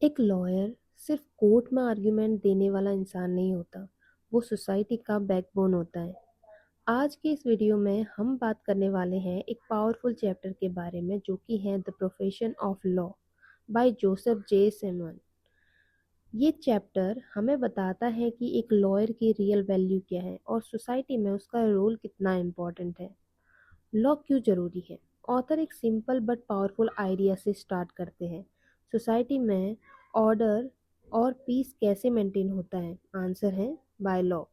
एक लॉयर सिर्फ कोर्ट में आर्ग्यूमेंट देने वाला इंसान नहीं होता, वो सोसाइटी का बैकबोन होता है। आज की इस वीडियो में हम बात करने वाले हैं एक पावरफुल चैप्टर के बारे में जो कि है the profession of law by Joseph J semen. ये चैप्टर हमें बताता है कि एक लॉयर की रियल वैल्यू क्या है और सोसाइटी में उसका रोल कितना इम्पोर्टेंट है। लॉ क्यों जरूरी है? ऑथर एक सिंपल बट पावरफुल आइडिया से स्टार्ट करते हैं। सोसाइटी में ऑर्डर और पीस कैसे मेंटेन होता है? आंसर है बाय लॉ।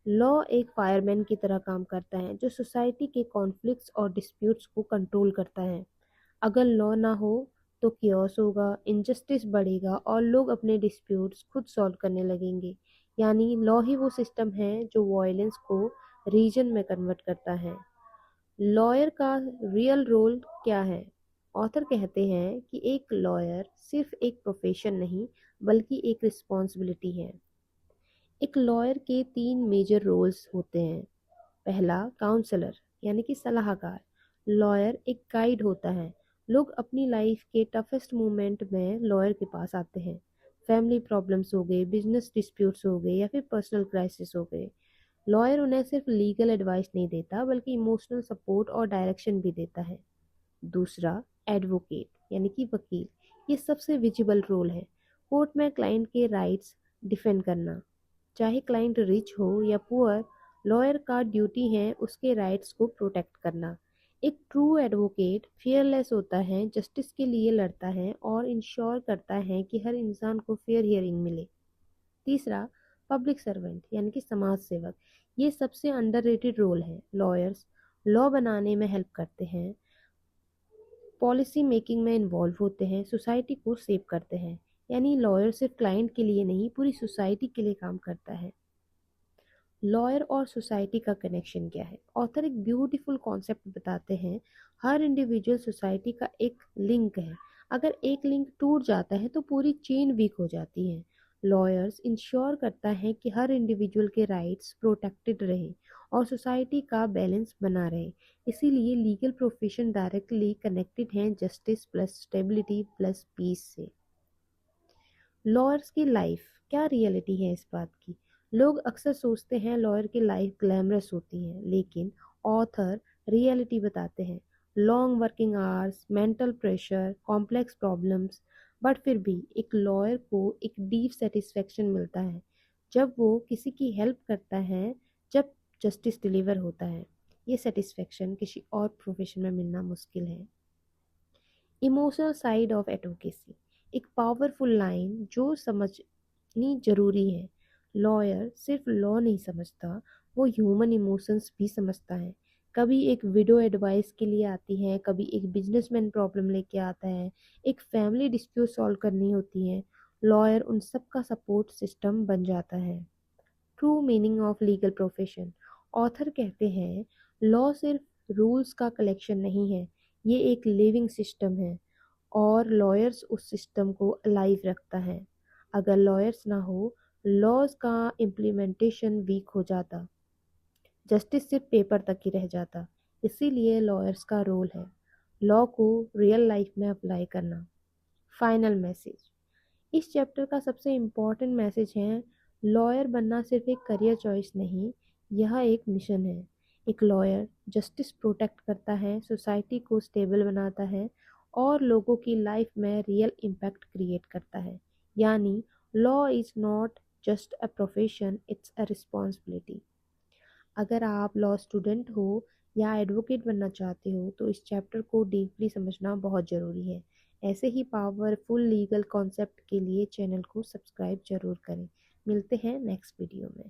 लॉ एक फायरमैन की तरह काम करता है जो सोसाइटी के कॉन्फ्लिक्ट्स और डिस्प्यूट्स को कंट्रोल करता है। अगर लॉ ना हो तो कियोस होगा, इनजस्टिस बढ़ेगा और लोग अपने डिस्प्यूट्स खुद सॉल्व करने लगेंगे। यानी लॉ ही वो सिस्टम है जो वायलेंस को रीजन में कन्वर्ट करता है। लॉयर का रियल रोल क्या है? ऑथर कहते हैं कि एक लॉयर सिर्फ एक प्रोफेशन नहीं बल्कि एक रिस्पॉन्सिबिलिटी है। एक लॉयर के 3 मेजर रोल्स होते हैं। पहला, काउंसलर यानी कि सलाहकार। लॉयर एक गाइड होता है। लोग अपनी लाइफ के टफेस्ट मोमेंट में लॉयर के पास आते हैं। फैमिली प्रॉब्लम्स हो गए, बिजनेस डिस्प्यूट्स हो गए या फिर पर्सनल क्राइसिस हो गए। लॉयर उन्हें सिर्फ लीगल एडवाइस नहीं देता बल्कि इमोशनल सपोर्ट और डायरेक्शन भी देता है। दूसरा, एडवोकेट यानी कि वकील। ये सबसे विजिबल रोल है। कोर्ट में क्लाइंट के राइट्स डिफेंड करना। चाहे क्लाइंट रिच हो या पुअर, लॉयर का ड्यूटी है उसके राइट्स को प्रोटेक्ट करना। एक ट्रू एडवोकेट फियरलेस होता है, जस्टिस के लिए लड़ता है और इंश्योर करता है कि हर इंसान को फेयर हियरिंग मिले। तीसरा, पब्लिक सर्वेंट यानी कि समाज सेवक। ये सबसे अंडररेटेड रोल है। लॉयर्स लॉ बनाने में हेल्प करते हैं, पॉलिसी मेकिंग में इन्वॉल्व होते हैं, सोसाइटी को सेव करते हैं। यानी लॉयर सिर्फ क्लाइंट के लिए नहीं, पूरी सोसाइटी के लिए काम करता है। लॉयर और सोसाइटी का कनेक्शन क्या है? ऑथर एक ब्यूटीफुल कॉन्सेप्ट बताते हैं। हर इंडिविजुअल सोसाइटी का एक लिंक है। अगर एक लिंक टूट जाता है तो पूरी चेन वीक हो जाती है। लॉयर्स इंश्योर करता है कि हर इंडिविजुअल के राइट्स प्रोटेक्टेड रहे और सोसाइटी का बैलेंस बना रहे। इसीलिए लीगल प्रोफेशन डायरेक्टली कनेक्टेड है justice plus stability plus peace से। लॉयर्स की लाइफ क्या रियलिटी है इस बात की? लोग अक्सर सोचते हैं लॉयर की लाइफ ग्लैमरस होती है, लेकिन ऑथर रियलिटी बताते हैं। Long working hours, mental pressure, complex problems, but फिर भी एक लॉयर को एक डीप सेटिस्फेक्शन मिलता है जब वो किसी की हेल्प करता है, जब जस्टिस डिलीवर होता है। ये सेटिस्फेक्शन किसी और प्रोफेशन में मिलना मुश्किल है। इमोशनल साइड ऑफ एडवोकेसी, एक पावरफुल लाइन जो समझनी जरूरी है। लॉयर सिर्फ लॉ नहीं समझता, वो ह्यूमन इमोशंस भी समझता है। कभी एक विडो एडवाइस के लिए आती है, कभी एक बिजनेसमैन प्रॉब्लम लेके आता है, एक फैमिली डिस्प्यूट सॉल्व करनी होती है। लॉयर उन सब का सपोर्ट सिस्टम बन जाता है। True meaning of legal profession, author कहते हैं लॉ सिर्फ रूल्स का कलेक्शन नहीं है, ये एक लिविंग सिस्टम है और लॉयर्स उस सिस्टम को अलाइव रखता है। अगर लॉयर्स ना हो, लॉज का इम्प्लीमेंटेशन वीक हो जाता, जस्टिस सिर्फ पेपर तक ही रह जाता। इसीलिए लॉयर्स का रोल है लॉ को रियल लाइफ में अप्लाई करना। फाइनल मैसेज, इस चैप्टर का सबसे इम्पोर्टेंट मैसेज है, लॉयर बनना सिर्फ एक करियर चॉइस नहीं, यह एक मिशन है। एक लॉयर जस्टिस प्रोटेक्ट करता है, सोसाइटी को स्टेबल बनाता है और लोगों की लाइफ में रियल इम्पैक्ट क्रिएट करता है। यानी law is not just a profession, it's a responsibility. अगर आप लॉ स्टूडेंट हो या एडवोकेट बनना चाहते हो तो इस चैप्टर को डीपली समझना बहुत ज़रूरी है। ऐसे ही पावरफुल लीगल कॉन्सेप्ट के लिए चैनल को सब्सक्राइब जरूर करें। मिलते हैं नेक्स्ट वीडियो में।